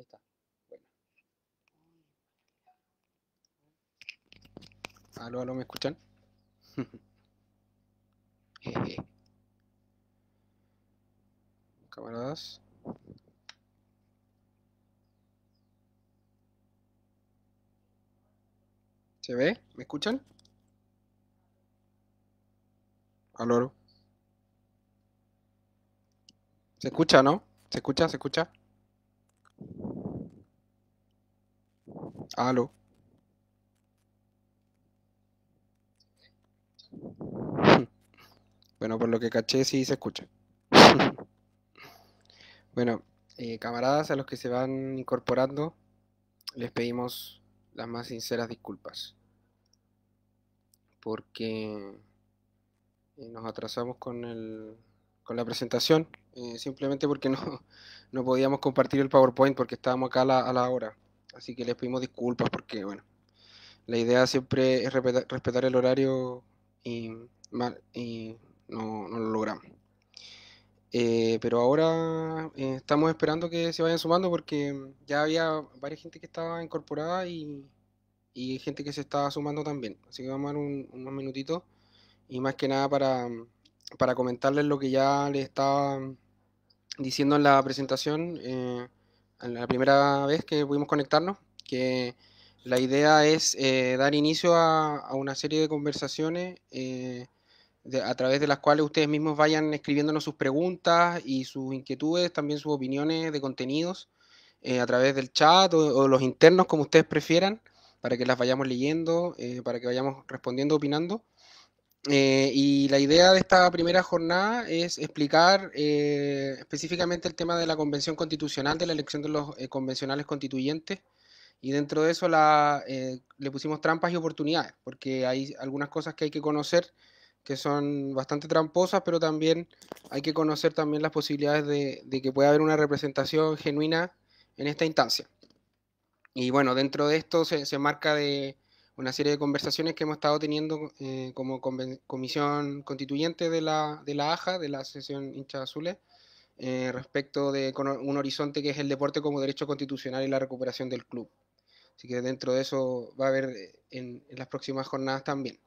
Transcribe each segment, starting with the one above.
Ahí está. Bueno. Aló, aló, ¿me escuchan? Jeje. Camaradas. ¿Se ve? ¿Me escuchan? Aló, aló. ¿Se escucha, no? ¿Se escucha? ¿Se escucha? Aló. Bueno, por lo que caché, sí se escucha. Bueno, camaradas, a los que se van incorporando, les pedimos las más sinceras disculpas, porque nos atrasamos con la presentación, simplemente porque no, no podíamos compartir el PowerPoint porque estábamos acá a la hora. Así que les pedimos disculpas porque, bueno, la idea siempre es respetar el horario y, y no lo logramos. Pero ahora estamos esperando que se vayan sumando porque ya había varias gente que estaba incorporada y gente que se estaba sumando también. Así que vamos a dar unos minutitos y más que nada para comentarles lo que ya les estaba diciendo en la presentación, en la primera vez que pudimos conectarnos, que la idea es dar inicio a una serie de conversaciones a través de las cuales ustedes mismos vayan escribiéndonos sus preguntas y sus inquietudes, también sus opiniones de contenidos, a través del chat o los internos, como ustedes prefieran, para que las vayamos leyendo, para que vayamos respondiendo, opinando. Y la idea de esta primera jornada es explicar específicamente el tema de la convención constitucional, de la elección de los convencionales constituyentes, y dentro de eso le pusimos trampas y oportunidades, porque hay algunas cosas que hay que conocer que son bastante tramposas, pero también hay que conocer también las posibilidades de que pueda haber una representación genuina en esta instancia. Y bueno, dentro de esto se marca de una serie de conversaciones que hemos estado teniendo como comisión constituyente de la AJA, de la Asociación Hinchas Azules, respecto de un horizonte que es el deporte como derecho constitucional y la recuperación del club. Así que dentro de eso va a haber en las próximas jornadas también.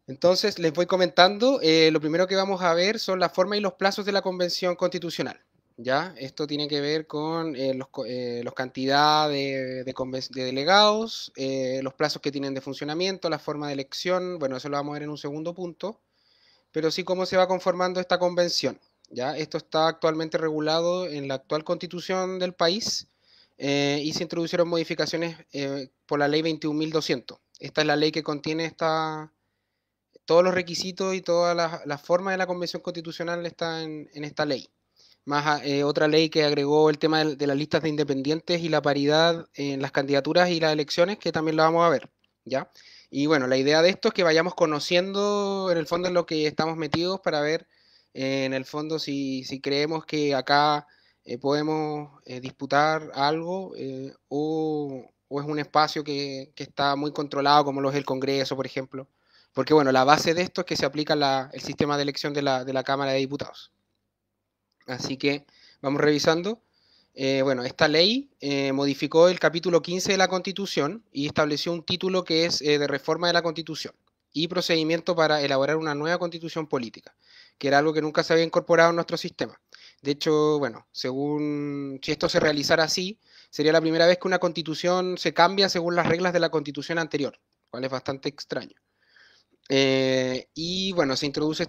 Entonces, les voy comentando, lo primero que vamos a ver son la forma y los plazos de la Convención Constitucional. ¿Ya? Esto tiene que ver con los cantidad de delegados, los plazos que tienen de funcionamiento, la forma de elección, bueno, eso lo vamos a ver en un segundo punto, pero sí cómo se va conformando esta convención. ¿Ya? Esto está actualmente regulado en la actual constitución del país y se introdujeron modificaciones por la ley 21.200. Esta es la ley que contiene todos los requisitos y toda la forma de la convención constitucional está en esta ley. Más otra ley que agregó el tema de las listas de independientes y la paridad en las candidaturas y las elecciones, que también lo vamos a ver, ¿ya? Y bueno, la idea de esto es que vayamos conociendo en el fondo en lo que estamos metidos para ver en el fondo si creemos que acá podemos disputar algo o es un espacio que está muy controlado como lo es el Congreso, por ejemplo. Porque bueno, la base de esto es que se aplica el sistema de elección de la Cámara de Diputados. Así que vamos revisando. Bueno, esta ley modificó el capítulo 15 de la Constitución y estableció un título que es de reforma de la Constitución y procedimiento para elaborar una nueva constitución política, que era algo que nunca se había incorporado en nuestro sistema. De hecho, bueno, según si esto se realizara así, sería la primera vez que una constitución se cambia según las reglas de la constitución anterior, lo cual es bastante extraño. Y bueno, se introduce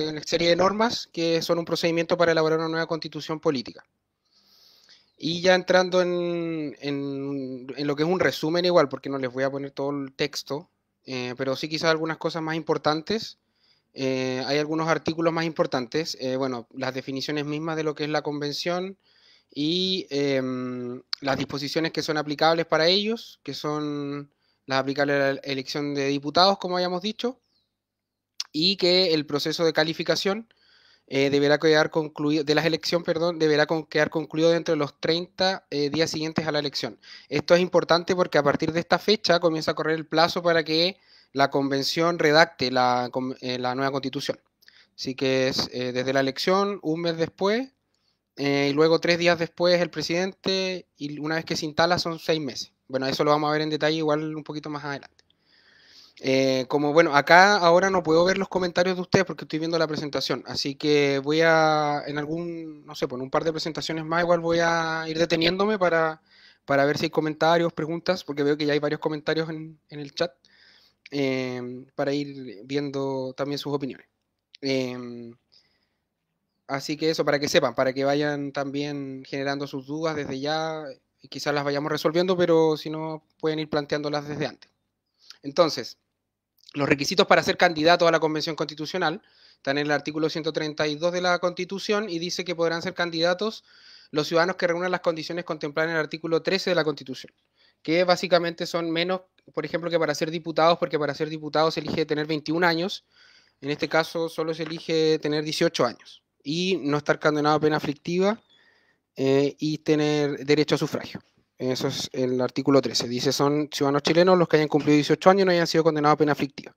una serie de normas que son un procedimiento para elaborar una nueva constitución política. Y ya entrando en lo que es un resumen igual, porque no les voy a poner todo el texto, pero sí quizás algunas cosas más importantes. Hay algunos artículos más importantes. Bueno, las definiciones mismas de lo que es la convención y las disposiciones que son aplicables para ellos, que son las aplicables a la elección de diputados, como habíamos dicho, y que el proceso de calificación deberá quedar concluido, de la elección, perdón, deberá quedar concluido dentro de los 30 días siguientes a la elección. Esto es importante porque a partir de esta fecha comienza a correr el plazo para que la convención redacte la nueva constitución. Así que es desde la elección, un mes después, y luego 3 días después el presidente, y una vez que se instala son 6 meses. Bueno, eso lo vamos a ver en detalle igual un poquito más adelante. Como bueno, acá ahora no puedo ver los comentarios de ustedes porque estoy viendo la presentación, así que voy a, en algún, no sé, por un par de presentaciones más, igual voy a ir deteniéndome para ver si hay comentarios, preguntas, porque veo que ya hay varios comentarios en el chat, para ir viendo también sus opiniones. Eh, Así que eso, para que sepan, para que vayan también generando sus dudas desde ya, y quizás las vayamos resolviendo, pero si no, pueden ir planteándolas desde antes. Entonces, los requisitos para ser candidato a la Convención Constitucional están en el artículo 132 de la Constitución y dice que podrán ser candidatos los ciudadanos que reúnan las condiciones contempladas en el artículo 13 de la Constitución, que básicamente son menos, por ejemplo, que para ser diputados, porque para ser diputado se elige tener 21 años, en este caso solo se elige tener 18 años y no estar condenado a pena aflictiva, y tener derecho a sufragio. Eso es el artículo 13. Dice, son ciudadanos chilenos los que hayan cumplido 18 años y no hayan sido condenados a pena aflictiva.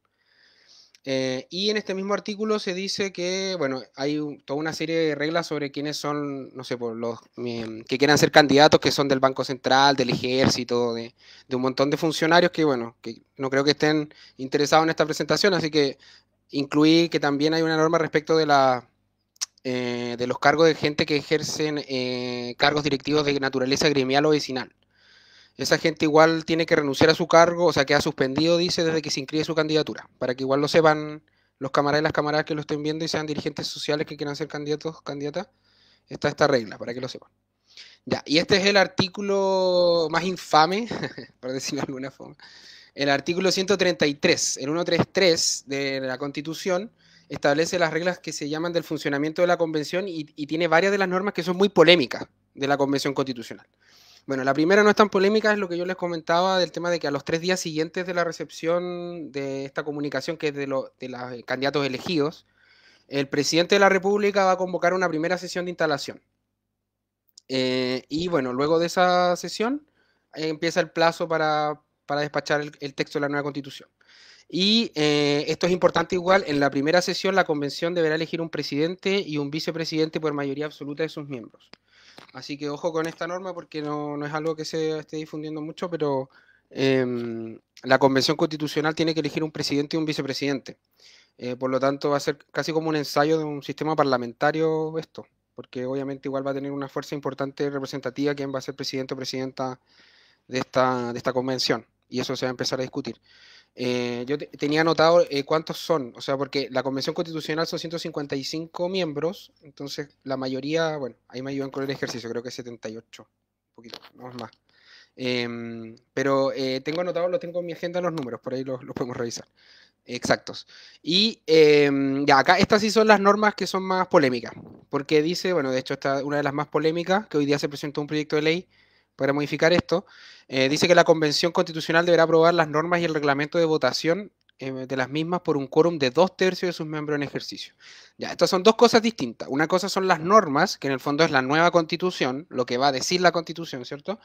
Y en este mismo artículo se dice que, bueno, hay toda una serie de reglas sobre quiénes son, no sé, por los que quieran ser candidatos, que son del Banco Central, del Ejército, de un montón de funcionarios que, bueno, que no creo que estén interesados en esta presentación, así que incluí que también hay una norma respecto de los cargos de gente que ejercen cargos directivos de naturaleza gremial o vecinal. Esa gente igual tiene que renunciar a su cargo, o sea, queda suspendido, dice, desde que se inscribe su candidatura, para que igual lo sepan los camaradas y las camaradas que lo estén viendo y sean dirigentes sociales que quieran ser candidatos, candidatas. Está esta regla, para que lo sepan. Ya, y este es el artículo más infame, por decirlo de alguna forma. El artículo 133, el 133 de la Constitución, establece las reglas que se llaman del funcionamiento de la Convención y tiene varias de las normas que son muy polémicas de la Convención Constitucional. Bueno, la primera no es tan polémica, es lo que yo les comentaba del tema de que a los 3 días siguientes de la recepción de esta comunicación, que es de los candidatos elegidos, el presidente de la República va a convocar una primera sesión de instalación. Y bueno, luego de esa sesión empieza el plazo para despachar el texto de la nueva constitución. Y esto es importante igual, en la primera sesión la convención deberá elegir un presidente y un vicepresidente por mayoría absoluta de sus miembros. Así que ojo con esta norma porque no es algo que se esté difundiendo mucho, pero la convención constitucional tiene que elegir un presidente y un vicepresidente. Por lo tanto, va a ser casi como un ensayo de un sistema parlamentario esto, porque obviamente igual va a tener una fuerza importante representativa quien va a ser presidente o presidenta de esta convención, y eso se va a empezar a discutir. Yo tenía anotado cuántos son, o sea, porque la Convención Constitucional son 155 miembros, entonces la mayoría, bueno, ahí me ayudan con el ejercicio, creo que es 78, un poquito, no es más. Pero tengo anotado, lo tengo en mi agenda los números, por ahí los podemos revisar. Exactos. Y ya acá estas sí son las normas que son más polémicas, porque dice, bueno, de hecho esta una de las más polémicas, que hoy día se presentó un proyecto de ley para modificar esto, dice que la Convención Constitucional deberá aprobar las normas y el reglamento de votación de las mismas por un quórum de 2/3 de sus miembros en ejercicio. Ya, estas son dos cosas distintas. Una cosa son las normas, que en el fondo es la nueva constitución, lo que va a decir la constitución, ¿cierto?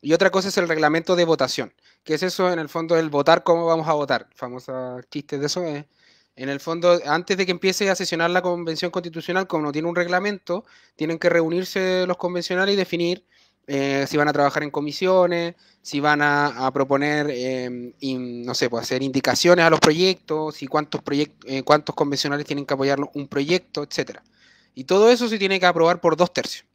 Y otra cosa es el reglamento de votación, que es eso en el fondo el votar cómo vamos a votar. Famosa chiste de eso. En el fondo, antes de que empiece a sesionar la convención constitucional, como no tiene un reglamento, tienen que reunirse los convencionales y definir si van a trabajar en comisiones, si van a proponer, no sé, pues hacer indicaciones a los proyectos, si cuántos convencionales tienen que apoyar un proyecto, etcétera. Y todo eso se tiene que aprobar por 2/3.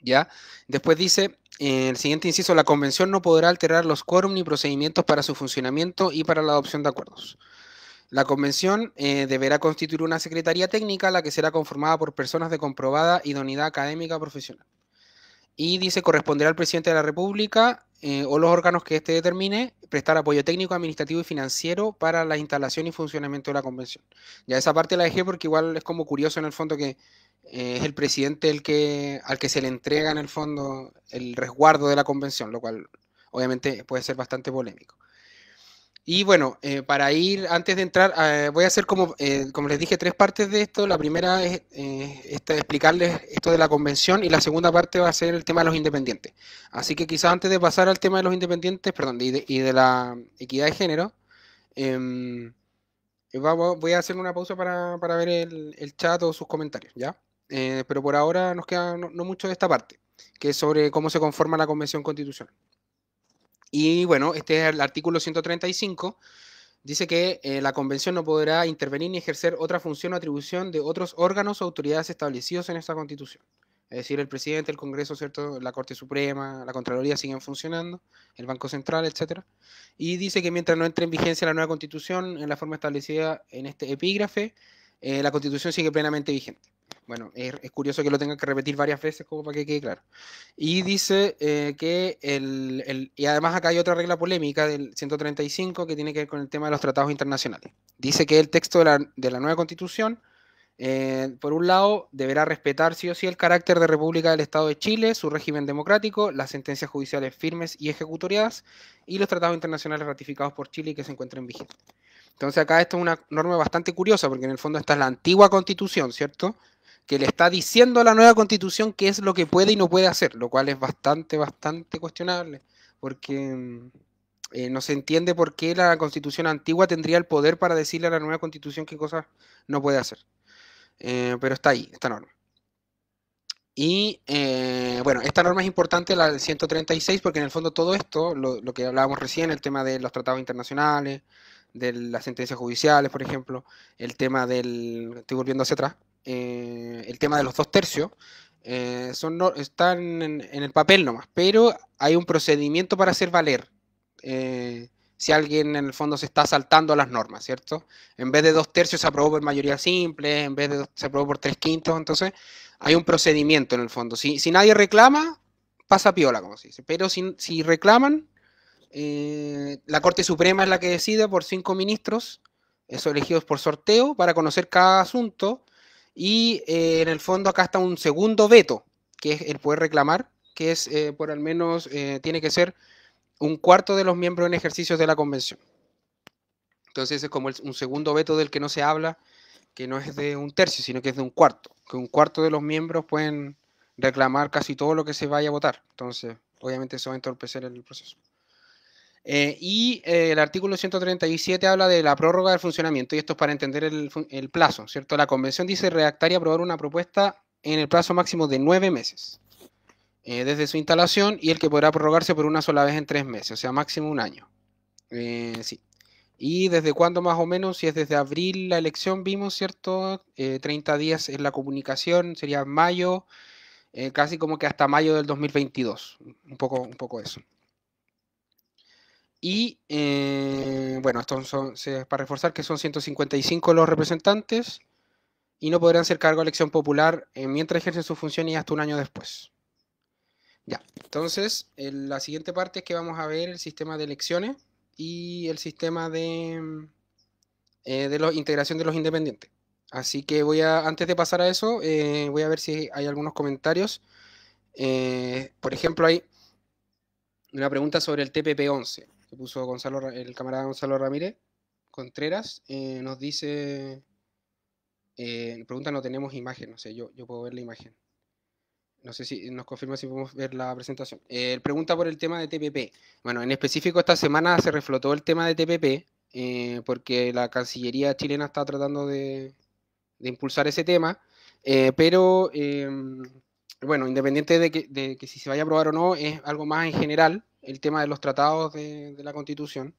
¿Ya? Después dice, el siguiente inciso, la convención no podrá alterar los quórum ni procedimientos para su funcionamiento y para la adopción de acuerdos. La convención deberá constituir una secretaría técnica, la que será conformada por personas de comprobada idoneidad académica profesional. Y dice, corresponderá al presidente de la República o los órganos que éste determine prestar apoyo técnico, administrativo y financiero para la instalación y funcionamiento de la convención. Ya esa parte la dejé porque igual es como curioso en el fondo que es el presidente al que se le entrega en el fondo el resguardo de la convención, lo cual obviamente puede ser bastante polémico. Y bueno, para ir, antes de entrar, voy a hacer como les dije, 3 partes de esto. La primera es explicarles esto de la convención y la segunda parte va a ser el tema de los independientes. Así que quizás antes de pasar al tema de los independientes, perdón, y de la equidad de género, voy a hacer una pausa para ver el chat o sus comentarios, ¿ya? pero por ahora nos queda no mucho de esta parte, que es sobre cómo se conforma la Convención Constitucional. Y bueno, este es el artículo 135. Dice que la Convención no podrá intervenir ni ejercer otra función o atribución de otros órganos o autoridades establecidos en esta Constitución. Es decir, el presidente, el Congreso, ¿cierto? La Corte Suprema, la Contraloría siguen funcionando, el Banco Central, etcétera. Y dice que mientras no entre en vigencia la nueva Constitución en la forma establecida en este epígrafe, la Constitución sigue plenamente vigente. Bueno, es curioso que lo tengan que repetir varias veces como para que quede claro. Y dice que y además acá hay otra regla polémica del 135 que tiene que ver con el tema de los tratados internacionales. Dice que el texto de la nueva Constitución por un lado, deberá respetar sí o sí el carácter de República del Estado de Chile, su régimen democrático, las sentencias judiciales firmes y ejecutoriadas y los tratados internacionales ratificados por Chile y que se encuentren vigentes. Entonces acá esto es una norma bastante curiosa porque en el fondo esta es la antigua constitución, ¿cierto? Que le está diciendo a la nueva constitución qué es lo que puede y no puede hacer, lo cual es bastante cuestionable porque no se entiende por qué la constitución antigua tendría el poder para decirle a la nueva constitución qué cosas no puede hacer. Pero está ahí, esta norma. Y bueno, esta norma es importante, la del 136, porque en el fondo todo esto, lo que hablábamos recién, el tema de los tratados internacionales, de las sentencias judiciales, por ejemplo, el tema del, estoy volviendo hacia atrás, el tema de los dos tercios, están en el papel nomás, pero hay un procedimiento para hacer valer. Si alguien en el fondo se está saltando a las normas, ¿cierto? En vez de dos tercios se aprobó por mayoría simple, en vez de se aprobó por tres quintos, entonces hay un procedimiento en el fondo. Si nadie reclama, pasa piola, como se dice. Pero si reclaman, la Corte Suprema es la que decide por 5 ministros, esos elegidos por sorteo, para conocer cada asunto. Y en el fondo acá está un segundo veto, que es el poder reclamar, que es por al menos, tiene que ser un cuarto de los miembros en ejercicios de la convención. Entonces es como un segundo veto del que no se habla, que no es de un tercio, sino que es de un cuarto. Que un cuarto de los miembros pueden reclamar casi todo lo que se vaya a votar. Entonces, obviamente eso va a entorpecer el proceso. El artículo 137 habla de la prórroga del funcionamiento, y esto es para entender el plazo, ¿cierto? La convención dice redactar y aprobar una propuesta en el plazo máximo de 9 meses, desde su instalación, y el que podrá prorrogarse por una sola vez en 3 meses, o sea, máximo un año. Sí. ¿Y desde cuándo más o menos? Si es desde abril la elección, vimos, ¿cierto? 30 días es la comunicación, sería mayo, casi como que hasta mayo del 2022. Un poco eso. Y bueno, para reforzar que son 155 los representantes y no podrán ser cargo de elección popular mientras ejercen su función y hasta un año después. Ya, entonces la siguiente parte es que vamos a ver el sistema de elecciones y el sistema de la integración de los independientes. Así que antes de pasar a eso, voy a ver si hay algunos comentarios. Por ejemplo, hay una pregunta sobre el TPP-11 que puso el camarada Gonzalo Ramírez Contreras. Nos dice, pregunta, no tenemos imagen, no sé, yo puedo ver la imagen. No sé si nos confirma si podemos ver la presentación. Pregunta por el tema de TPP. Bueno, en específico esta semana se reflotó el tema de TPP porque la Cancillería chilena está tratando de impulsar ese tema, pero bueno, independiente de que si se vaya a aprobar o no, es algo más en general el tema de los tratados de la Constitución.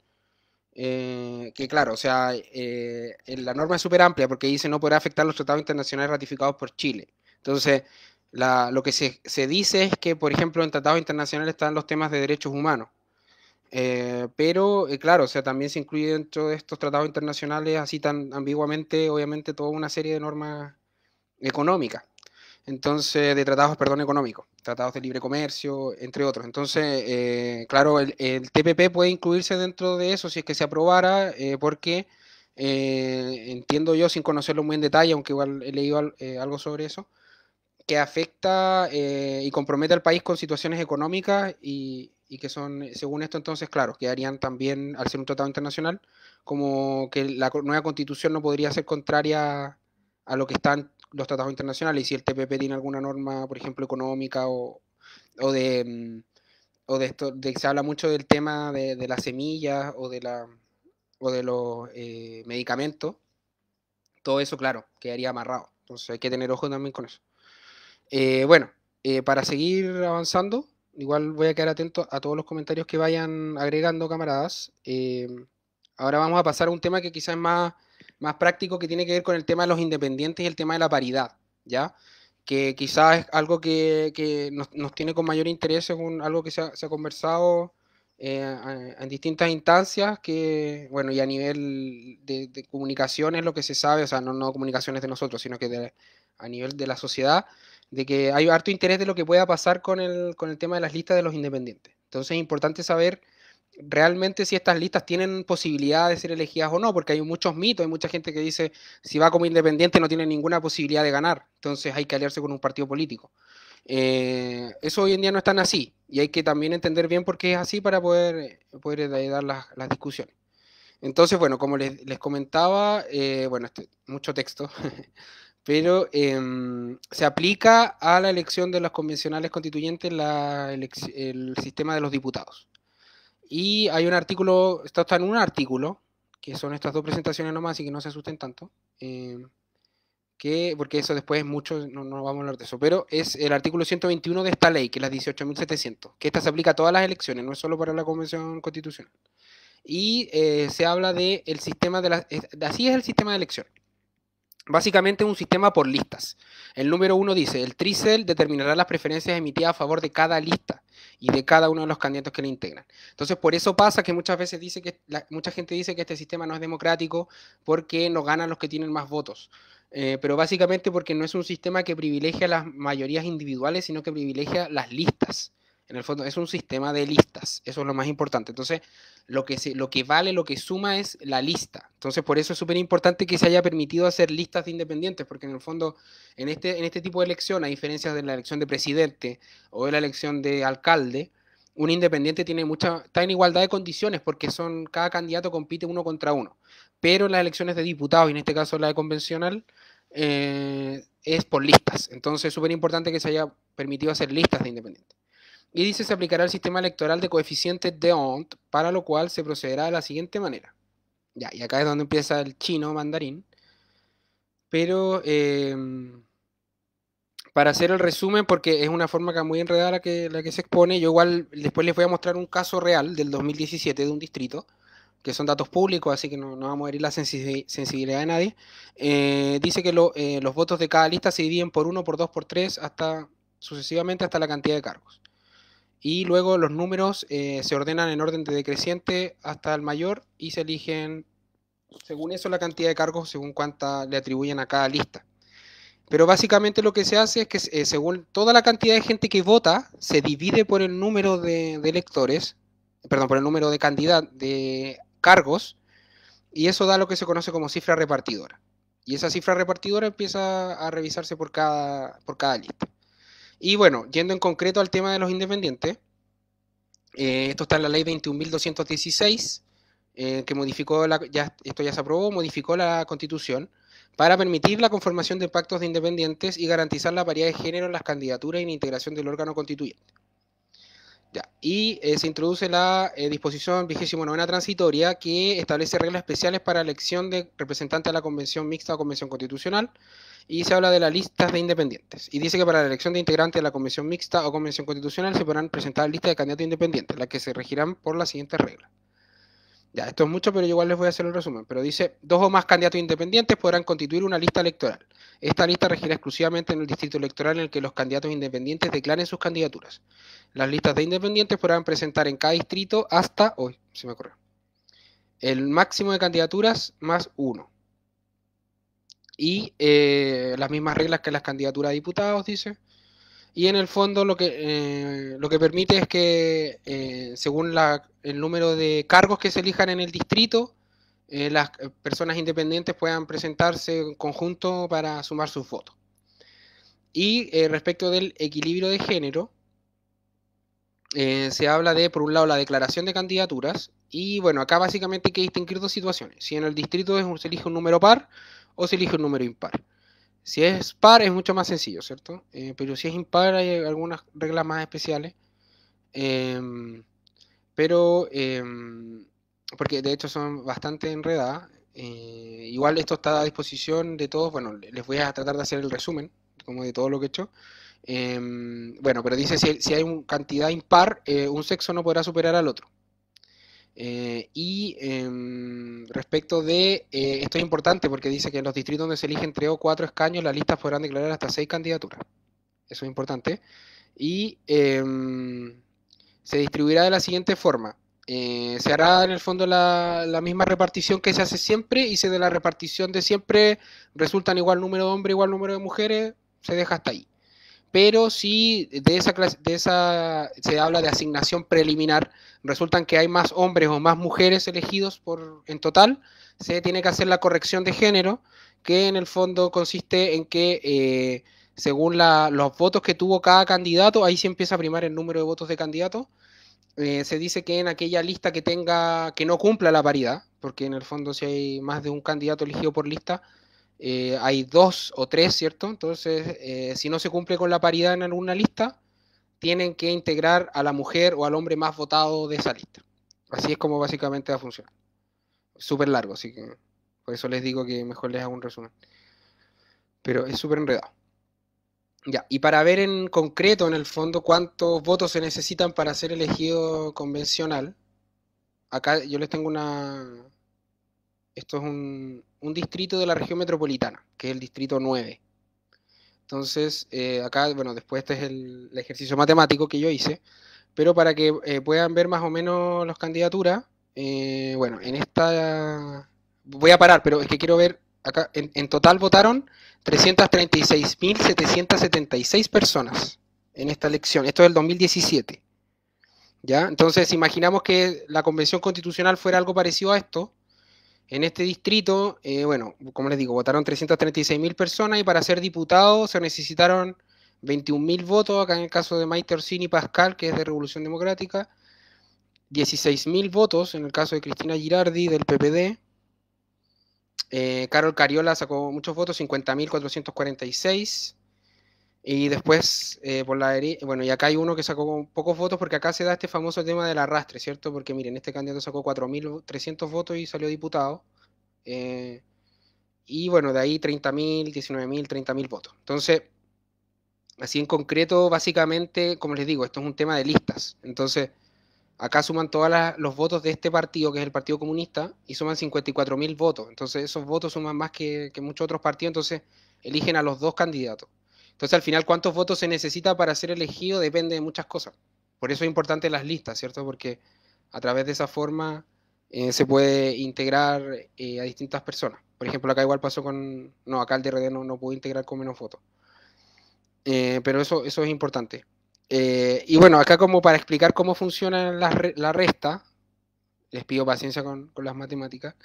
Que claro, o sea, la norma es súper amplia porque dice no podrá afectar los tratados internacionales ratificados por Chile. Entonces, lo que se dice es que, por ejemplo, en tratados internacionales están los temas de derechos humanos. Pero, claro, o sea, también se incluye dentro de estos tratados internacionales, así tan ambiguamente, obviamente, toda una serie de normas económicas. Entonces, de tratados, perdón, económicos, tratados de libre comercio, entre otros. Entonces, claro, el TPP puede incluirse dentro de eso si es que se aprobara, porque entiendo yo, sin conocerlo muy en detalle, aunque igual he leído algo sobre eso, que afecta y compromete al país con situaciones económicas y que son, según esto entonces, claro, quedarían también, al ser un tratado internacional, como que la nueva constitución no podría ser contraria a lo que están los tratados internacionales, y si el TPP tiene alguna norma, por ejemplo, económica o o de esto, de que se habla mucho del tema de las semillas o de los medicamentos, todo eso, claro, quedaría amarrado. Entonces hay que tener ojo también con eso. Bueno, para seguir avanzando, igual voy a quedar atento a todos los comentarios que vayan agregando, camaradas. Ahora vamos a pasar a un tema que quizás es más práctico, que tiene que ver con el tema de los independientes y el tema de la paridad, ¿ya? Que quizás es algo que nos tiene con mayor interés, según algo que se ha conversado en distintas instancias, que, bueno, y a nivel de comunicaciones, lo que se sabe, o sea, no comunicaciones de nosotros, sino que a nivel de la sociedad, de que hay harto interés de lo que pueda pasar con el tema de las listas de los independientes. Entonces es importante saber realmente si estas listas tienen posibilidad de ser elegidas o no, porque hay muchos mitos, hay mucha gente que dice si va como independiente no tiene ninguna posibilidad de ganar, entonces hay que aliarse con un partido político. Eso hoy en día no es tan así y hay que también entender bien por qué es así para poder dar las discusiones. Entonces, bueno, como les comentaba, bueno, mucho texto, pero se aplica a la elección de los convencionales constituyentes el sistema de los diputados. Y hay un artículo, esto está en un artículo, que son estas dos presentaciones nomás, así que no se asusten tanto, porque eso después es mucho, no vamos a hablar de eso, pero es el artículo 121 de esta ley, que es la 18.700, que esta se aplica a todas las elecciones, no es solo para la Convención Constitucional. Y se habla de el sistema así es el sistema de elección. Básicamente es un sistema por listas. El número 1 dice, el TRICEL determinará las preferencias emitidas a favor de cada lista y de cada uno de los candidatos que le integran. Entonces, por eso pasa que muchas veces mucha gente dice que este sistema no es democrático porque no ganan los que tienen más votos. Pero básicamente porque no es un sistema que privilegia las mayorías individuales, sino que privilegia las listas. En el fondo es un sistema de listas, eso es lo más importante. Entonces, lo que vale, lo que suma es la lista. Entonces, por eso es súper importante que se haya permitido hacer listas de independientes, porque en el fondo, en este tipo de elección, a diferencia de la elección de presidente o de la elección de alcalde, un independiente está en igualdad de condiciones, porque cada candidato compite uno contra uno. Pero en las elecciones de diputados, y en este caso la de convencional, es por listas. Entonces, es súper importante que se haya permitido hacer listas de independientes. Y dice se aplicará el sistema electoral de coeficientes de Hont, para lo cual se procederá de la siguiente manera. Ya, y acá es donde empieza el chino mandarín. Pero para hacer el resumen, porque es una forma muy enredada la que se expone, yo igual después les voy a mostrar un caso real del 2017 de un distrito, que son datos públicos, así que no vamos a herir la sensibilidad de nadie. Dice que los votos de cada lista se dividen por 1, por 2, por 3, hasta sucesivamente hasta la cantidad de cargos. Y luego los números se ordenan en orden de decreciente hasta el mayor y se eligen, según eso, la cantidad de cargos según cuánta le atribuyen a cada lista. Pero básicamente lo que se hace es que según toda la cantidad de gente que vota, se divide por el número de electores, perdón, por el número de cargos, y eso da lo que se conoce como cifra repartidora. Y esa cifra repartidora empieza a revisarse por cada lista. Y bueno, yendo en concreto al tema de los independientes, esto está en la ley 21.216, que esto ya se aprobó, modificó la Constitución para permitir la conformación de pactos de independientes y garantizar la paridad de género en las candidaturas y la integración del órgano constituyente. Ya. Y se introduce la disposición 29ª transitoria, que establece reglas especiales para la elección de representantes a la convención mixta o convención constitucional, y se habla de las listas de independientes. Y dice que para la elección de integrantes de la convención mixta o convención constitucional se podrán presentar listas de candidatos independientes, las que se regirán por las siguientes reglas. Ya, esto es mucho, pero yo igual les voy a hacer el resumen. Pero dice, 2 o más candidatos independientes podrán constituir una lista electoral. Esta lista regirá exclusivamente en el distrito electoral en el que los candidatos independientes declaren sus candidaturas. Las listas de independientes podrán presentar en cada distrito hasta, hoy se me ocurrió, el máximo de candidaturas más 1. Y las mismas reglas que las candidaturas a diputados, dice. Y en el fondo lo que permite es que según el número de cargos que se elijan en el distrito, las personas independientes puedan presentarse en conjunto para sumar sus votos. Y respecto del equilibrio de género, se habla de, por un lado, la declaración de candidaturas. Y bueno, acá básicamente hay que distinguir dos situaciones. Si en el distrito se elige un número par o se elige un número impar. Si es par es mucho más sencillo, ¿cierto? Pero si es impar hay algunas reglas más especiales. Em, pero, porque de hecho son bastante enredadas. Igual esto está a disposición de todos. Bueno, les voy a tratar de hacer el resumen como de todo lo que he hecho. Bueno, pero dice si hay una cantidad impar, un sexo no podrá superar al otro. Respecto de, esto es importante porque dice que en los distritos donde se eligen 3 o 4 escaños, las listas podrán declarar hasta 6 candidaturas. Eso es importante. Y se distribuirá de la siguiente forma. Se hará en el fondo la misma repartición que se hace siempre, y si de la repartición de siempre resultan igual número de hombres, igual número de mujeres, se deja hasta ahí. Pero si se habla de asignación preliminar, resultan que hay más hombres o más mujeres elegidos en total, se tiene que hacer la corrección de género, que en el fondo consiste en que según los votos que tuvo cada candidato, ahí sí empieza a primar el número de votos de candidato. Se dice que en aquella lista que no cumpla la paridad, porque en el fondo si hay más de un candidato elegido por lista, hay 2 o 3, ¿cierto? Entonces, si no se cumple con la paridad en alguna lista, tienen que integrar a la mujer o al hombre más votado de esa lista. Así es como básicamente va a funcionar. Súper largo, así que por eso les digo que mejor les hago un resumen. Pero es súper enredado. Ya, y para ver en concreto, en el fondo, cuántos votos se necesitan para ser elegido convencional, acá yo les tengo esto es un distrito de la región metropolitana, que es el distrito 9. Entonces, acá, bueno, después este es el ejercicio matemático que yo hice, pero para que puedan ver más o menos las candidaturas, bueno, en esta voy a parar, pero es que quiero ver, acá en total votaron 336.776 personas en esta elección. Esto es del 2017, ¿ya? Entonces, imaginamos que la convención constitucional fuera algo parecido a esto. En este distrito, bueno, como les digo, votaron 336.000 personas, y para ser diputado se necesitaron 21.000 votos, acá en el caso de Maite Orsini Pascal, que es de Revolución Democrática, 16.000 votos en el caso de Cristina Girardi del PPD, Carol Cariola sacó muchos votos, 50.446, y después por la derecha, bueno, y acá hay uno que sacó pocos votos porque acá se da este famoso tema del arrastre, ¿cierto? Porque miren, este candidato sacó 4.300 votos y salió diputado. Eh, y bueno, de ahí 30.000, 19.000, 30.000 votos. Entonces, así en concreto, básicamente, como les digo, esto es un tema de listas. Entonces, acá suman todos los votos de este partido, que es el Partido Comunista, y suman 54.000 votos. Entonces, esos votos suman más que muchos otros partidos, entonces eligen a los dos candidatos. Entonces, al final, ¿cuántos votos se necesita para ser elegido? Depende de muchas cosas. Por eso es importante las listas, ¿cierto? Porque a través de esa forma se puede integrar a distintas personas. Por ejemplo, acá igual pasó con... No, acá el DRD no pudo integrar con menos votos. Pero eso es importante. Y bueno, acá como para explicar cómo funciona la resta, les pido paciencia con las matemáticas.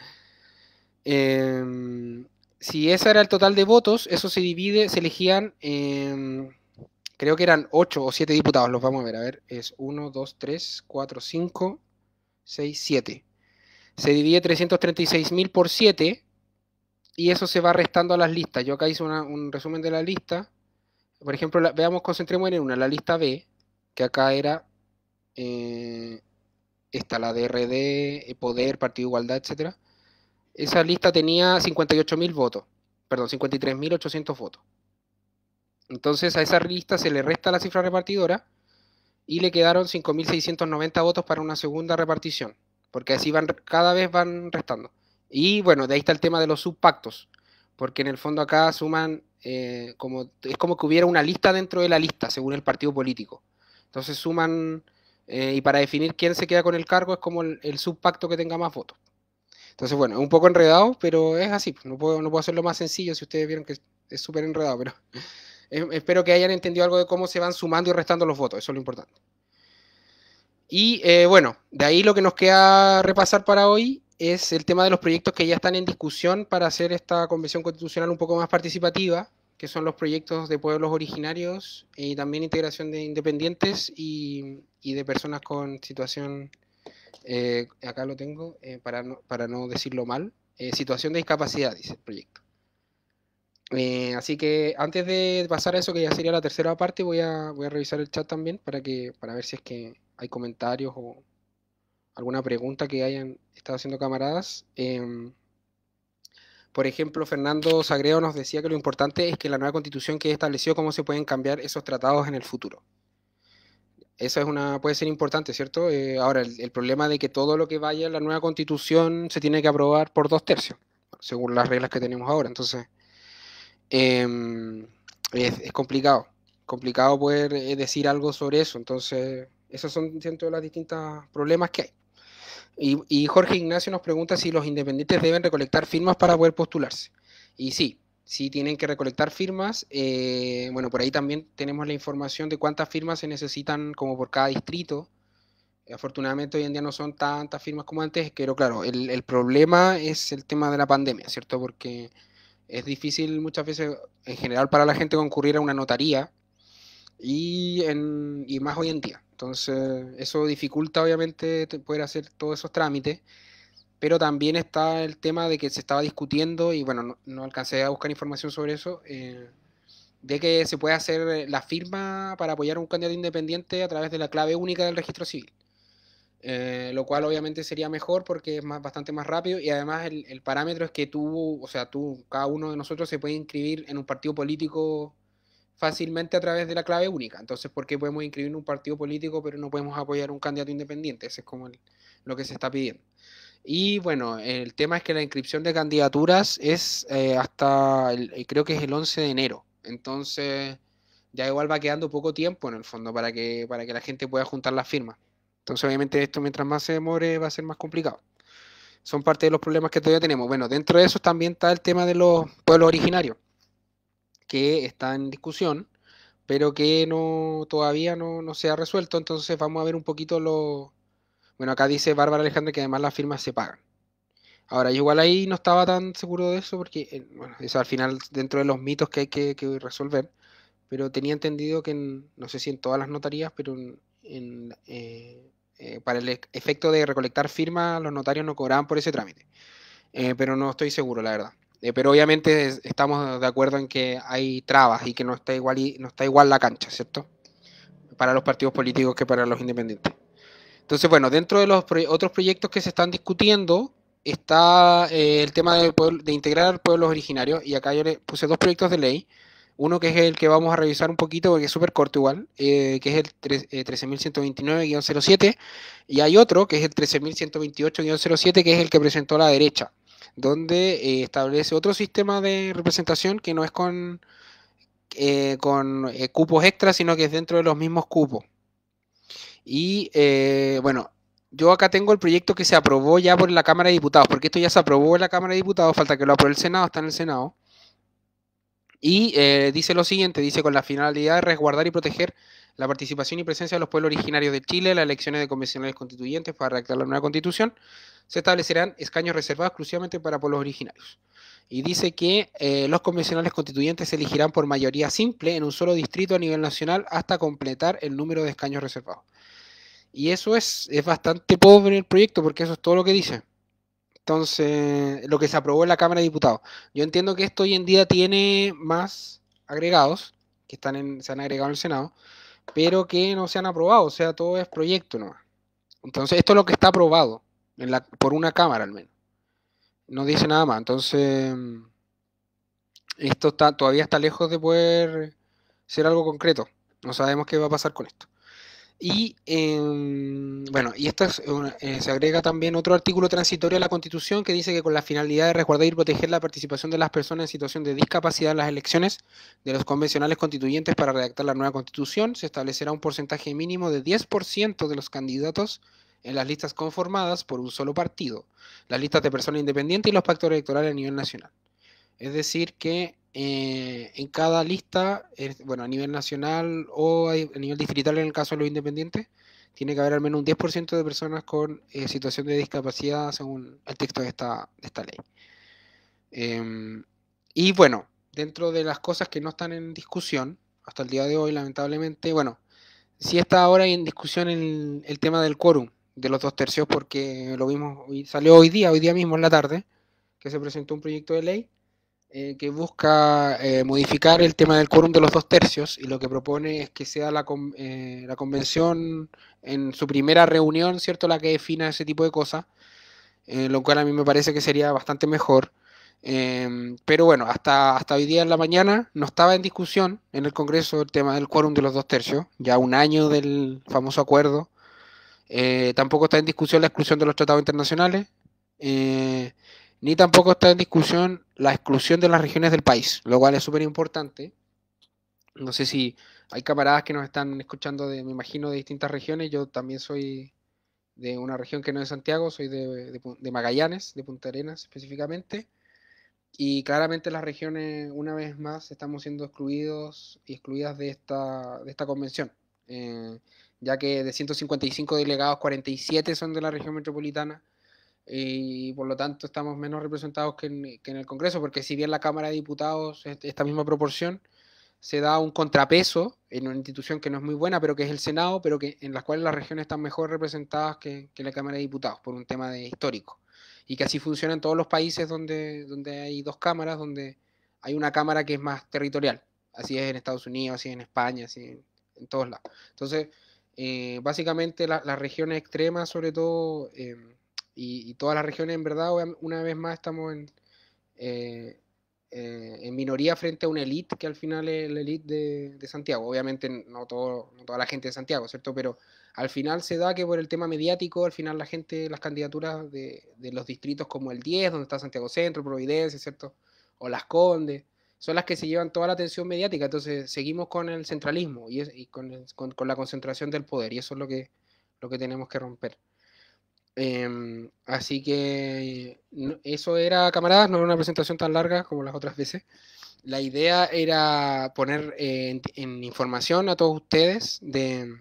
Si ese era el total de votos, eso se divide, se elegían, creo que eran 8 o 7 diputados, los vamos a ver, es 1, 2, 3, 4, 5, 6, 7. Se divide 336.000 por 7, y eso se va restando a las listas. Yo acá hice un resumen de la lista. Por ejemplo, veamos, concentremos en una, la lista B, que acá era eh, esta, la DRD, Poder, Partido Igualdad, etcétera. Esa lista tenía 58.000 votos, perdón, 53.800 votos. Entonces a esa lista se le resta la cifra repartidora y le quedaron 5.690 votos para una segunda repartición, porque así cada vez van restando. Y bueno, de ahí está el tema de los subpactos, porque en el fondo acá suman, es como que hubiera una lista dentro de la lista, según el partido político. Entonces suman, y para definir quién se queda con el cargo es como el subpacto que tenga más votos. Entonces, bueno, es un poco enredado, pero es así. No puedo hacerlo más sencillo si ustedes vieron que es súper enredado, pero espero que hayan entendido algo de cómo se van sumando y restando los votos, eso es lo importante. Y bueno, de ahí lo que nos queda repasar para hoy es el tema de los proyectos que ya están en discusión para hacer esta convención constitucional un poco más participativa, que son los proyectos de pueblos originarios y también integración de independientes y de personas con situación, acá lo tengo, para no decirlo mal, situación de discapacidad, dice el proyecto. Así que antes de pasar a eso, que ya sería la tercera parte, voy a revisar el chat también para ver si es que hay comentarios o alguna pregunta que hayan estado haciendo camaradas. Por ejemplo, Fernando Sagredo nos decía que lo importante es que la nueva constitución quede establecido cómo se pueden cambiar esos tratados en el futuro. Esa es puede ser importante, ¿cierto? Ahora, el problema de que todo lo que vaya en la nueva constitución se tiene que aprobar por 2/3, según las reglas que tenemos ahora. Entonces, es complicado poder decir algo sobre eso. Entonces, esos son dentro de los distintos problemas que hay. Y Jorge Ignacio nos pregunta si los independientes deben recolectar firmas para poder postularse. Y sí tienen que recolectar firmas. Bueno, por ahí también tenemos la información de cuántas firmas se necesitan como por cada distrito. Afortunadamente hoy en día no son tantas firmas como antes, pero claro, el problema es el tema de la pandemia, ¿cierto? Porque es difícil muchas veces, en general, para la gente concurrir a una notaría y más hoy en día. Entonces, eso dificulta obviamente poder hacer todos esos trámites, pero también está el tema de que se estaba discutiendo, y bueno, no alcancé a buscar información sobre eso, de que se puede hacer la firma para apoyar a un candidato independiente a través de la clave única del registro civil. Lo cual obviamente sería mejor porque es bastante más rápido, y además el parámetro es que tú, o sea, cada uno de nosotros se puede inscribir en un partido político fácilmente a través de la clave única. Entonces, ¿por qué podemos inscribir en un partido político pero no podemos apoyar a un candidato independiente? Ese es como lo que se está pidiendo. Y bueno, el tema es que la inscripción de candidaturas es creo que es el 11 de enero. Entonces, ya igual va quedando poco tiempo en el fondo para que la gente pueda juntar las firmas. Entonces, obviamente, esto mientras más se demore va a ser más complicado. Son parte de los problemas que todavía tenemos. Bueno, dentro de eso también está el tema de los pueblos originarios, que está en discusión, pero que todavía no se ha resuelto. Entonces, vamos a ver un poquito Bueno, acá dice Bárbara Alejandra que además las firmas se pagan. Ahora, yo igual ahí no estaba tan seguro de eso porque, bueno, eso al final dentro de los mitos que hay que resolver, pero tenía entendido que no sé si en todas las notarías, pero para el efecto de recolectar firmas, los notarios no cobraban por ese trámite. Pero no estoy seguro, la verdad. Pero obviamente estamos de acuerdo en que hay trabas y que no está igual la cancha, ¿cierto? Para los partidos políticos que para los independientes. Entonces, bueno, dentro de los otros proyectos que se están discutiendo está el tema de integrar pueblos originarios, y acá yo le puse dos proyectos de ley. Uno que es el que vamos a revisar un poquito porque es súper corto igual, que es el 13.129-07, y hay otro que es el 13.128-07, que es el que presentó la derecha, donde establece otro sistema de representación que no es con cupos extras, sino que es dentro de los mismos cupos. Y bueno, yo acá tengo el proyecto que se aprobó ya por la Cámara de Diputados, porque esto ya se aprobó en la Cámara de Diputados, falta que lo apruebe el Senado, está en el Senado. Y dice lo siguiente, dice: con la finalidad de resguardar y proteger la participación y presencia de los pueblos originarios de Chile en las elecciones de convencionales constituyentes para redactar la nueva constitución, se establecerán escaños reservados exclusivamente para pueblos originarios. Y dice que los convencionales constituyentes se elegirán por mayoría simple en un solo distrito a nivel nacional hasta completar el número de escaños reservados. Y eso es bastante pobre el proyecto, porque eso es todo lo que dice. Entonces, lo que se aprobó en la Cámara de Diputados. Yo entiendo que esto hoy en día tiene más agregados, que se han agregado en el Senado, pero que no se han aprobado, o sea, todo es proyecto nomás. Entonces, esto es lo que está aprobado, por una Cámara al menos. No dice nada más. Entonces, esto todavía está lejos de poder ser algo concreto. No sabemos qué va a pasar con esto. Y bueno, y esto se agrega también otro artículo transitorio a la Constitución que dice que con la finalidad de resguardar y proteger la participación de las personas en situación de discapacidad en las elecciones de los convencionales constituyentes para redactar la nueva Constitución, se establecerá un porcentaje mínimo de 10% de los candidatos en las listas conformadas por un solo partido, las listas de personas independientes y los pactos electorales a nivel nacional. Es decir, que en cada lista, bueno, a nivel nacional o a nivel distrital en el caso de los independientes, tiene que haber al menos un 10% de personas con situación de discapacidad según el texto de esta ley. Y bueno, dentro de las cosas que no están en discusión hasta el día de hoy, lamentablemente, bueno, sí está ahora en discusión el tema del quórum de los 2/3, porque lo vimos, salió hoy día mismo en la tarde, que se presentó un proyecto de ley que busca modificar el tema del quórum de los 2/3, y lo que propone es que sea la convención en su primera reunión, ¿cierto?, la que defina ese tipo de cosas, lo cual a mí me parece que sería bastante mejor. Pero bueno, hasta hoy día en la mañana no estaba en discusión en el Congreso el tema del quórum de los 2/3, ya un año del famoso acuerdo. Tampoco está en discusión la exclusión de los tratados internacionales, eh, ni tampoco está en discusión la exclusión de las regiones del país, lo cual es súper importante. No sé si hay camaradas que nos están escuchando me imagino, de distintas regiones. Yo también soy de una región que no es Santiago, soy de Magallanes, de Punta Arenas específicamente. Y claramente las regiones, una vez más, estamos siendo excluidos y excluidas de esta convención, eh, ya que de 155 delegados, 47 son de la región metropolitana, y por lo tanto estamos menos representados que en el Congreso, porque si bien la Cámara de Diputados es esta misma proporción, se da un contrapeso en una institución que no es muy buena, pero que es el Senado, pero en las cuales las regiones están mejor representadas que la Cámara de Diputados, por un tema histórico. Y que así funciona en todos los países donde hay dos cámaras, donde hay una cámara que es más territorial. Así es en Estados Unidos, así es en España, así en todos lados. Entonces, básicamente las regiones extremas, sobre todo, y todas las regiones, en verdad, una vez más estamos eh, en minoría frente a una élite que al final es la élite de Santiago. Obviamente no toda la gente de Santiago, ¿cierto? Pero al final se da que por el tema mediático, al final la gente, las candidaturas de los distritos como el 10, donde está Santiago Centro, Providencia, ¿cierto? O Las Condes, son las que se llevan toda la atención mediática. Entonces seguimos con el centralismo y con la concentración del poder, y eso es lo que tenemos que romper. Así que eso era, camaradas, no era una presentación tan larga como las otras veces. La idea era poner en información a todos ustedes de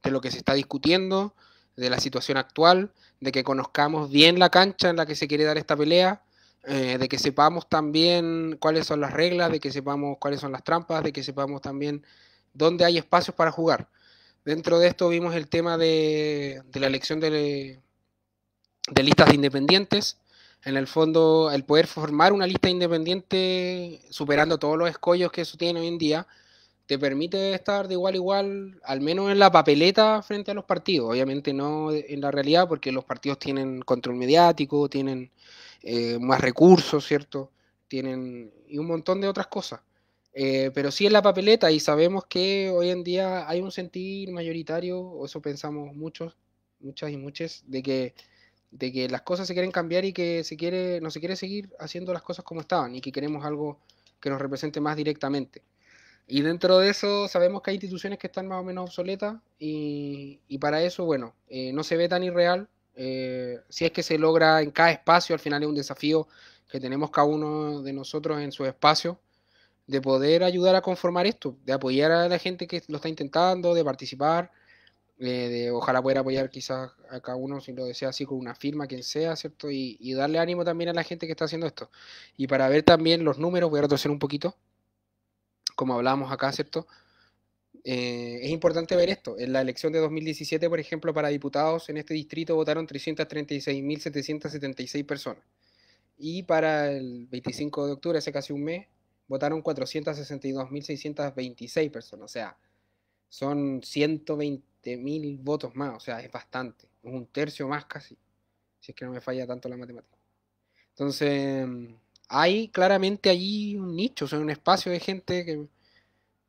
lo que se está discutiendo, de la situación actual, de que conozcamos bien la cancha en la que se quiere dar esta pelea, de que sepamos también cuáles son las reglas, de que sepamos cuáles son las trampas, de que sepamos también dónde hay espacios para jugar. Dentro de esto vimos el tema de la elección de listas de independientes. En el fondo, el poder formar una lista independiente superando todos los escollos que eso tiene hoy en día, te permite estar de igual a igual, al menos en la papeleta frente a los partidos. Obviamente no en la realidad, porque los partidos tienen control mediático, tienen más recursos, ¿cierto? Tienen y un montón de otras cosas. Pero sí en la papeleta, y sabemos que hoy en día hay un sentir mayoritario, o eso pensamos muchos, muchas y muchas, de que las cosas se quieren cambiar y que no se quiere seguir haciendo las cosas como estaban, y que queremos algo que nos represente más directamente. Y dentro de eso sabemos que hay instituciones que están más o menos obsoletas, y para eso, bueno, no se ve tan irreal. Si es que se logra en cada espacio, al final es un desafío que tenemos cada uno de nosotros en su espacio, de poder ayudar a conformar esto, de apoyar a la gente que lo está intentando, de participar, de ojalá poder apoyar quizás a cada uno si lo desea así con una firma, quien sea, ¿cierto? Y darle ánimo también a la gente que está haciendo esto. Y para ver también los números, voy a retroceder un poquito, como hablábamos acá, ¿cierto? Es importante ver esto. En la elección de 2017, por ejemplo, para diputados en este distrito votaron 336.776 personas. Y para el 25 de octubre, hace casi un mes, votaron 462.626 personas. O sea, son 120.000 votos más. O sea, es bastante. Es un tercio más casi, si es que no me falla tanto la matemática. Entonces, hay claramente allí un nicho, o sea, un espacio de gente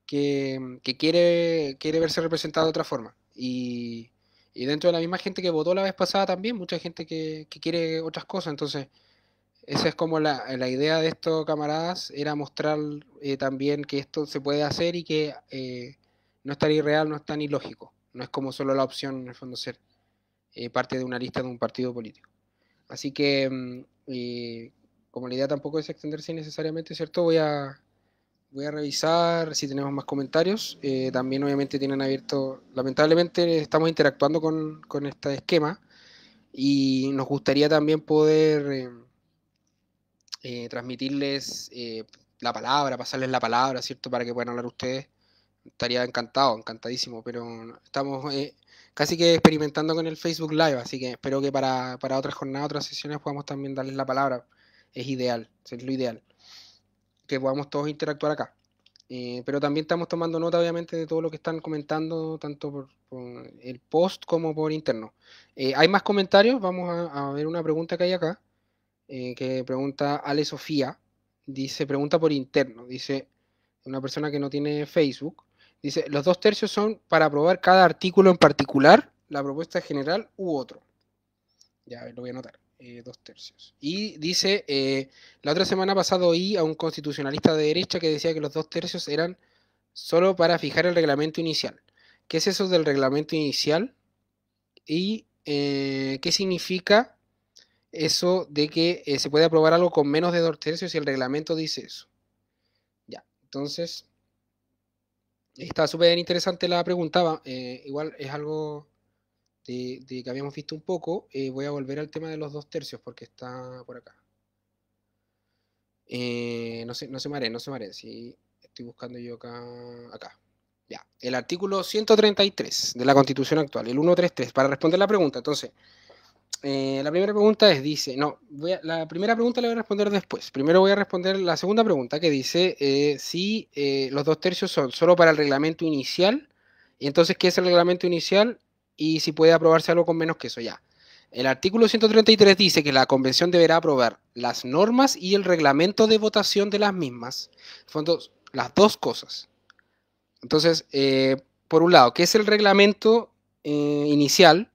que quiere verse representado de otra forma. Y dentro de la misma gente que votó la vez pasada también, mucha gente que quiere otras cosas. Entonces, esa es como la idea de estos camaradas, era mostrar también que esto se puede hacer y que no es tan irreal, no es tan ilógico. No es como solo la opción, en el fondo, ser parte de una lista de un partido político. Así que, como la idea tampoco es extenderse innecesariamente, ¿cierto? Voy a revisar si tenemos más comentarios. También obviamente tienen abierto, lamentablemente estamos interactuando con este esquema, y nos gustaría también poder transmitirles la palabra, pasarles la palabra, ¿cierto? Para que puedan hablar ustedes. Estaría encantado, encantadísimo, pero estamos casi que experimentando con el Facebook Live, así que espero que para otras jornadas, otras sesiones podamos también darles la palabra. Es ideal, es lo ideal, que podamos todos interactuar acá. Pero también estamos tomando nota, obviamente, de todo lo que están comentando, tanto por el post como por interno. ¿Hay más comentarios? Vamos a ver una pregunta que hay acá. que pregunta Ale Sofía, dice, pregunta por interno, dice una persona que no tiene Facebook, dice, los 2/3 son para aprobar cada artículo en particular, la propuesta general u otro. Ya, a ver, lo voy a anotar. 2/3. Y dice, la otra semana pasada oí a un constitucionalista de derecha que decía que los 2/3 eran solo para fijar el reglamento inicial. ¿Qué es eso del reglamento inicial? ¿Y qué significa eso de que se puede aprobar algo con menos de 2/3 si el reglamento dice eso? Ya, entonces, está súper interesante la pregunta. Igual es algo de que habíamos visto un poco. Voy a volver al tema de los 2/3 porque está por acá. No sé, no se mareen, no se mareen. Si estoy buscando yo acá. Ya, el artículo 133 de la Constitución actual, el 133, para responder la pregunta. Entonces, la primera pregunta dice, no, la primera pregunta la voy a responder después. Primero voy a responder la segunda pregunta que dice si los 2/3 son solo para el reglamento inicial, y entonces, ¿qué es el reglamento inicial? Y si puede aprobarse algo con menos que eso ya. El artículo 133 dice que la convención deberá aprobar las normas y el reglamento de votación de las mismas. En fondo, las dos cosas. Entonces, por un lado, ¿qué es el reglamento inicial?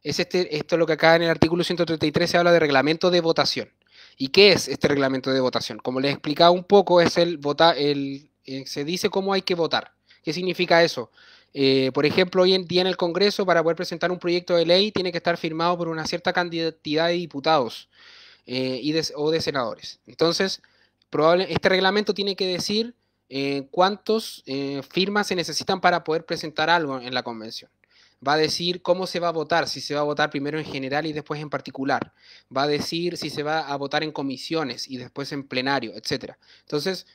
Esto es lo que acá en el artículo 133 se habla de reglamento de votación. ¿Y qué es este reglamento de votación? Como les he explicado un poco, es se dice cómo hay que votar. ¿Qué significa eso? Por ejemplo, hoy en día en el Congreso, para poder presentar un proyecto de ley, tiene que estar firmado por una cierta cantidad de diputados o de senadores. Entonces, este reglamento tiene que decir cuántas firmas se necesitan para poder presentar algo en la convención. Va a decir cómo se va a votar, si se va a votar primero en general y después en particular. Va a decir si se va a votar en comisiones y después en plenario, etcétera. Entonces,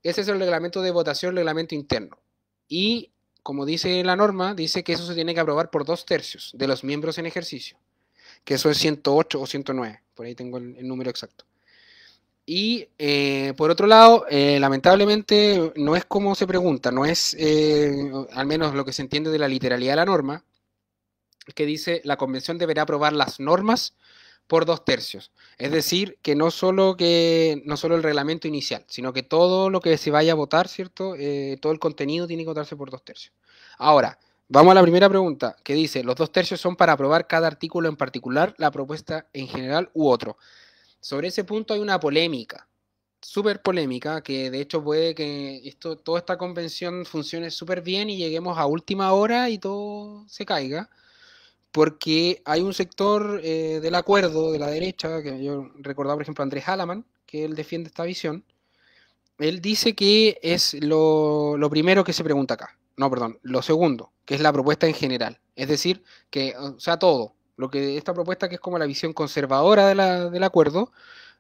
ese es el reglamento de votación, el reglamento interno. Y, como dice la norma, dice que eso se tiene que aprobar por 2/3 de los miembros en ejercicio, que eso es 108 o 109, por ahí tengo el número exacto. Y por otro lado, lamentablemente no es como se pregunta, no es, al menos lo que se entiende de la literalidad de la norma, que dice la convención deberá aprobar las normas por 2/3. Es decir, no solo el reglamento inicial, sino que todo lo que se vaya a votar, ¿cierto? Todo el contenido tiene que votarse por 2/3. Ahora, vamos a la primera pregunta, que dice, los 2/3 son para aprobar cada artículo en particular, la propuesta en general u otro. Sobre ese punto hay una polémica, súper polémica, que de hecho puede que toda esta convención funcione súper bien y lleguemos a última hora y todo se caiga, porque hay un sector del acuerdo de la derecha, que yo recordaba por ejemplo a Andrés Halaman, que él defiende esta visión. Él dice que es lo primero que se pregunta acá. No, perdón, lo segundo, que es la propuesta en general. Es decir, que, o sea, todo. Esta propuesta, que es como la visión conservadora del acuerdo,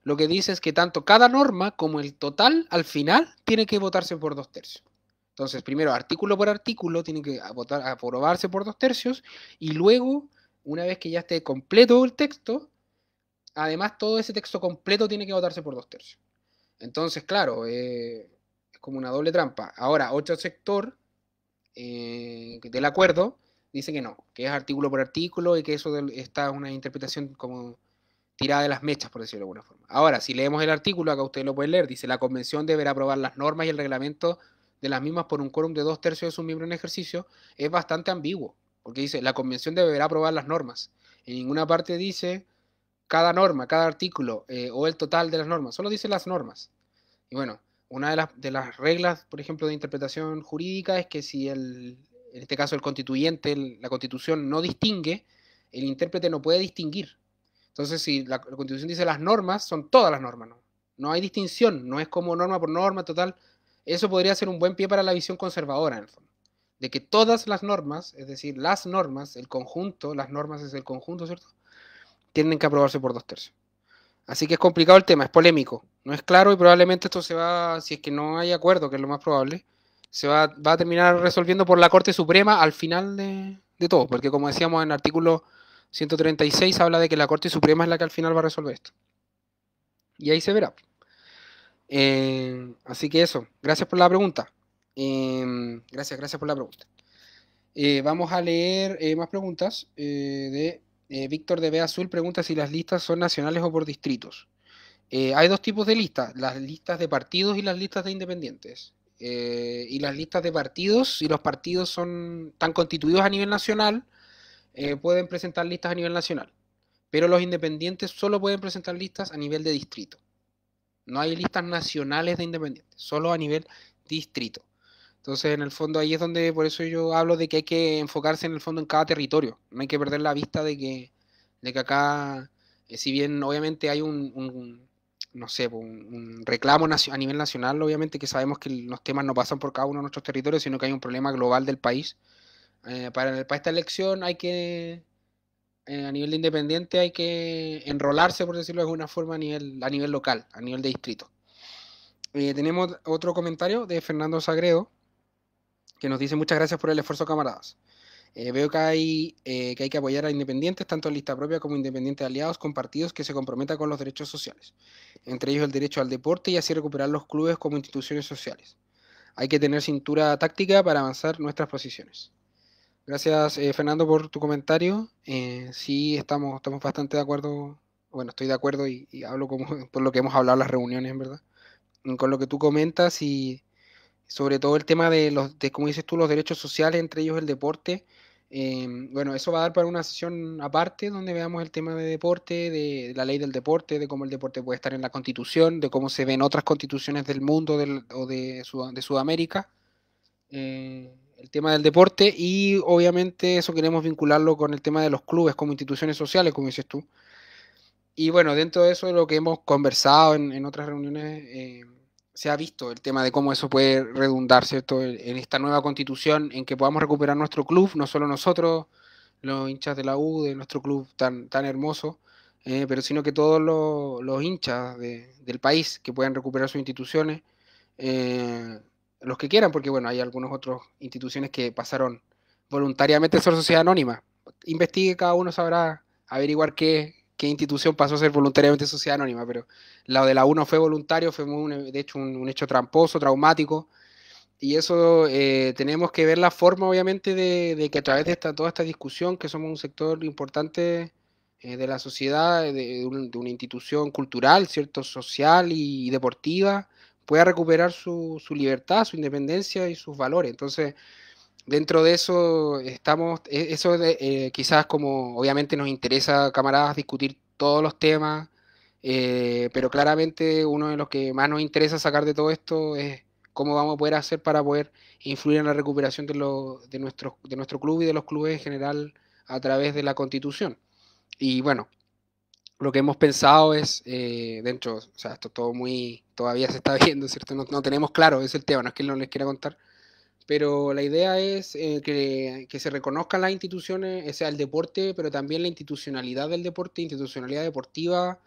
lo que dice es que tanto cada norma como el total, al final, tiene que votarse por 2/3. Entonces, primero, artículo por artículo, tiene que aprobarse por 2/3, y luego, una vez que ya esté completo el texto, además todo ese texto completo tiene que votarse por 2/3. Entonces, claro, es como una doble trampa. Ahora, otro sector del acuerdo dice que no, que es artículo por artículo y que está una interpretación como tirada de las mechas, por decirlo de alguna forma. Ahora, si leemos el artículo, acá ustedes lo pueden leer, dice, la convención deberá aprobar las normas y el reglamento de las mismas por un quórum de 2/3 de sus miembros en ejercicio. Es bastante ambiguo, porque dice, la convención deberá aprobar las normas. En ninguna parte dice cada norma, cada artículo o el total de las normas, solo dice las normas. Y bueno, una de las reglas, por ejemplo, de interpretación jurídica es que si en este caso el constituyente, la constitución no distingue, el intérprete no puede distinguir. Entonces, si la constitución dice las normas, son todas las normas, ¿no? No hay distinción, no es como norma por norma, total. Eso podría ser un buen pie para la visión conservadora, en el fondo. De que todas las normas, es decir, las normas, el conjunto, las normas es el conjunto, ¿cierto? Tienen que aprobarse por 2/3. Así que es complicado el tema, es polémico, no es claro y probablemente esto si es que no hay acuerdo, que es lo más probable, va a terminar resolviendo por la Corte Suprema al final de todo, porque como decíamos en el artículo 136 habla de que la Corte Suprema es la que al final va a resolver esto. Y ahí se verá. Así que eso, gracias por la pregunta. Gracias por la pregunta. Vamos a leer más preguntas. Víctor de B Azul pregunta si las listas son nacionales o por distritos. Hay dos tipos de listas, las listas de partidos y las listas de independientes. Y las listas de partidos, si los partidos están constituidos a nivel nacional, pueden presentar listas a nivel nacional. Pero los independientes solo pueden presentar listas a nivel de distrito. No hay listas nacionales de independientes, solo a nivel distrito. Entonces, en el fondo, ahí es donde, por eso yo hablo de que hay que enfocarse en el fondo en cada territorio. No hay que perder la vista de que acá, si bien obviamente hay no sé, un reclamo a nivel nacional, obviamente que sabemos que los temas no pasan por cada uno de nuestros territorios, sino que hay un problema global del país. Para esta elección hay que, a nivel de independiente, hay que enrolarse, por decirlo de alguna forma, a nivel local, a nivel de distrito. Tenemos otro comentario de Fernando Sagredo, que nos dice muchas gracias por el esfuerzo, camaradas. Veo que hay que apoyar a independientes, tanto en lista propia como independientes aliados, con partidos que se comprometan con los derechos sociales, entre ellos el derecho al deporte y así recuperar los clubes como instituciones sociales. Hay que tener cintura táctica para avanzar nuestras posiciones. Gracias, Fernando, por tu comentario. Sí, estamos bastante de acuerdo. Bueno, estoy de acuerdo y hablo como por lo que hemos hablado en las reuniones, en verdad. Con lo que tú comentas y sobre todo el tema como dices tú, los derechos sociales, entre ellos el deporte. Bueno, eso va a dar para una sesión aparte donde veamos el tema de deporte, de la ley del deporte, de cómo el deporte puede estar en la Constitución, de cómo se ven otras constituciones del mundo o de Sudamérica, el tema del deporte y obviamente eso queremos vincularlo con el tema de los clubes como instituciones sociales, como dices tú. Y bueno, dentro de eso, de lo que hemos conversado en otras reuniones, se ha visto el tema de cómo eso puede redundar, ¿cierto? En esta nueva constitución, en que podamos recuperar nuestro club, no solo nosotros, los hinchas de la U, de nuestro club tan hermoso, pero sino que todos los hinchas del país que puedan recuperar sus instituciones, eh, los que quieran, porque bueno, hay algunas otras instituciones que pasaron voluntariamente a ser sociedad anónima. Investigue, cada uno sabrá averiguar qué institución pasó a ser voluntariamente sociedad anónima, pero la de la U no fue voluntario, fue de hecho un hecho tramposo, traumático, y eso tenemos que ver la forma, obviamente, de que a través de toda esta discusión, que somos un sector importante de la sociedad, de una institución cultural, ¿cierto? Social y deportiva, pueda recuperar su libertad, su independencia y sus valores. Entonces, dentro de eso quizás como obviamente nos interesa, camaradas, discutir todos los temas, pero claramente uno de los que más nos interesa sacar de todo esto es cómo vamos a poder hacer para poder influir en la recuperación de nuestro club y de los clubes en general a través de la Constitución. Y bueno, lo que hemos pensado es, o sea, esto todo todavía se está viendo, ¿cierto? No tenemos claro, es el tema, no es que no les quiera contar, pero la idea es que se reconozcan las instituciones, o sea, el deporte, pero también la institucionalidad del deporte, institucionalidad deportiva,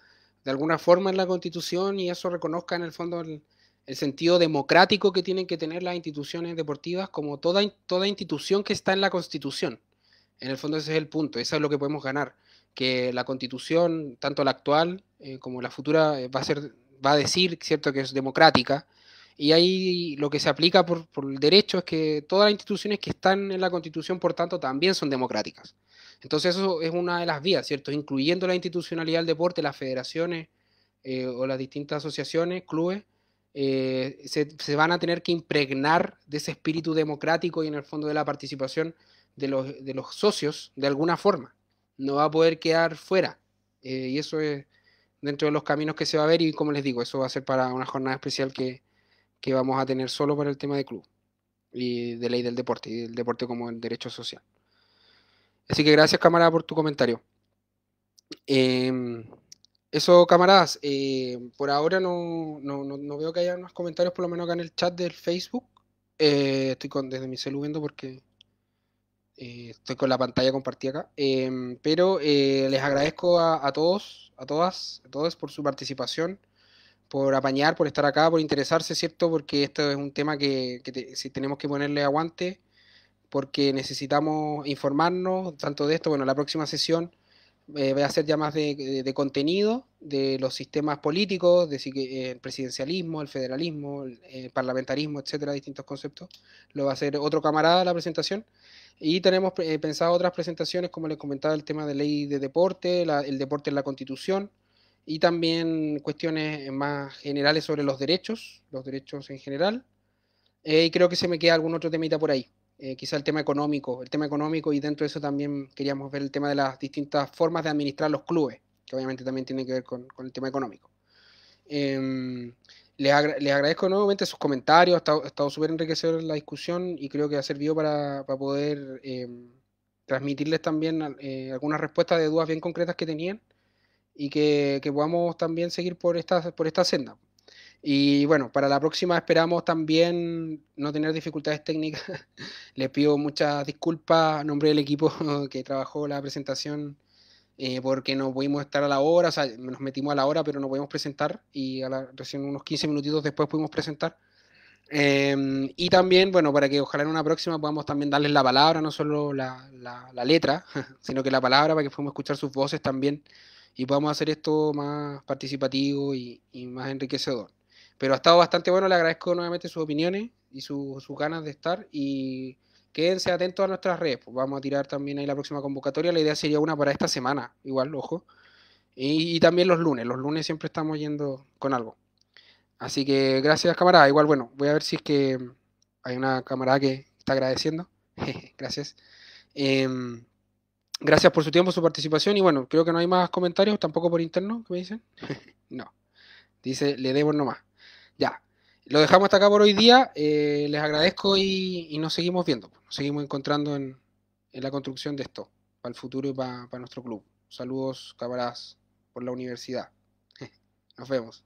de alguna forma en la Constitución, y eso reconozca en el fondo el sentido democrático que tienen que tener las instituciones deportivas, como toda institución que está en la Constitución. En el fondo ese es el punto, eso es lo que podemos ganar, que la Constitución, tanto la actual como la futura, va a decir, ¿cierto?, que es democrática, y ahí lo que se aplica por el derecho es que todas las instituciones que están en la Constitución, por tanto, también son democráticas. Entonces eso es una de las vías, ¿cierto? Incluyendo la institucionalidad del deporte, las federaciones o las distintas asociaciones, clubes, se van a tener que impregnar de ese espíritu democrático y en el fondo de la participación de los socios de alguna forma. No va a poder quedar fuera. Y eso es dentro de los caminos que se va a ver y como les digo, eso va a ser para una jornada especial que vamos a tener solo para el tema de club y de ley del deporte y del deporte como el derecho social. Así que gracias, camarada, por tu comentario. Eso, camaradas, por ahora no veo que haya unos comentarios, por lo menos acá en el chat del Facebook. Estoy desde mi celu viendo porque estoy con la pantalla compartida acá. Pero les agradezco a todos, a todas, a todos por su participación, por apañar, por estar acá, por interesarse, ¿cierto? Porque esto es un tema que si tenemos que ponerle aguante, porque necesitamos informarnos tanto de esto, bueno, la próxima sesión va a ser ya más de contenido, de los sistemas políticos, de el presidencialismo, el federalismo, el parlamentarismo, etcétera, distintos conceptos. Lo va a hacer otro camarada la presentación. Y tenemos pensado otras presentaciones, como les comentaba, el tema de ley de deporte, el deporte en la Constitución, y también cuestiones más generales sobre los derechos en general. Y creo que se me queda algún otro temita por ahí. Quizá el tema económico y dentro de eso también queríamos ver el tema de las distintas formas de administrar los clubes, que obviamente también tiene que ver con el tema económico. Eh, les agradezco nuevamente sus comentarios, ha estado súper enriquecedor la discusión y creo que ha servido para poder transmitirles también algunas respuestas de dudas bien concretas que tenían y que podamos también seguir por esta senda. Y bueno, para la próxima esperamos también no tener dificultades técnicas. Les pido muchas disculpas a nombre del equipo que trabajó la presentación porque no pudimos estar a la hora, o sea, nos metimos a la hora, pero no pudimos presentar y recién unos 15 minutitos después pudimos presentar. Y también, bueno, para que ojalá en una próxima podamos también darles la palabra, no solo la letra, sino que la palabra para que podamos escuchar sus voces también y podamos hacer esto más participativo y más enriquecedor. Pero ha estado bastante bueno, le agradezco nuevamente sus opiniones y sus ganas de estar y quédense atentos a nuestras redes, pues vamos a tirar también ahí la próxima convocatoria, la idea sería una para esta semana, igual, ojo, y también los lunes siempre estamos yendo con algo. Así que gracias, camarada. Igual, bueno, voy a ver si es que hay una camarada que está agradeciendo. Gracias. Em, Gracias por su tiempo, su participación. Y bueno, creo que no hay más comentarios, tampoco por interno, ¿qué me dicen? No. Dice, le demos nomás. Ya. Lo dejamos hasta acá por hoy día. Les agradezco y nos seguimos viendo. Nos seguimos encontrando en la construcción de esto, para el futuro y para nuestro club. Saludos, camaradas, por la universidad. Nos vemos.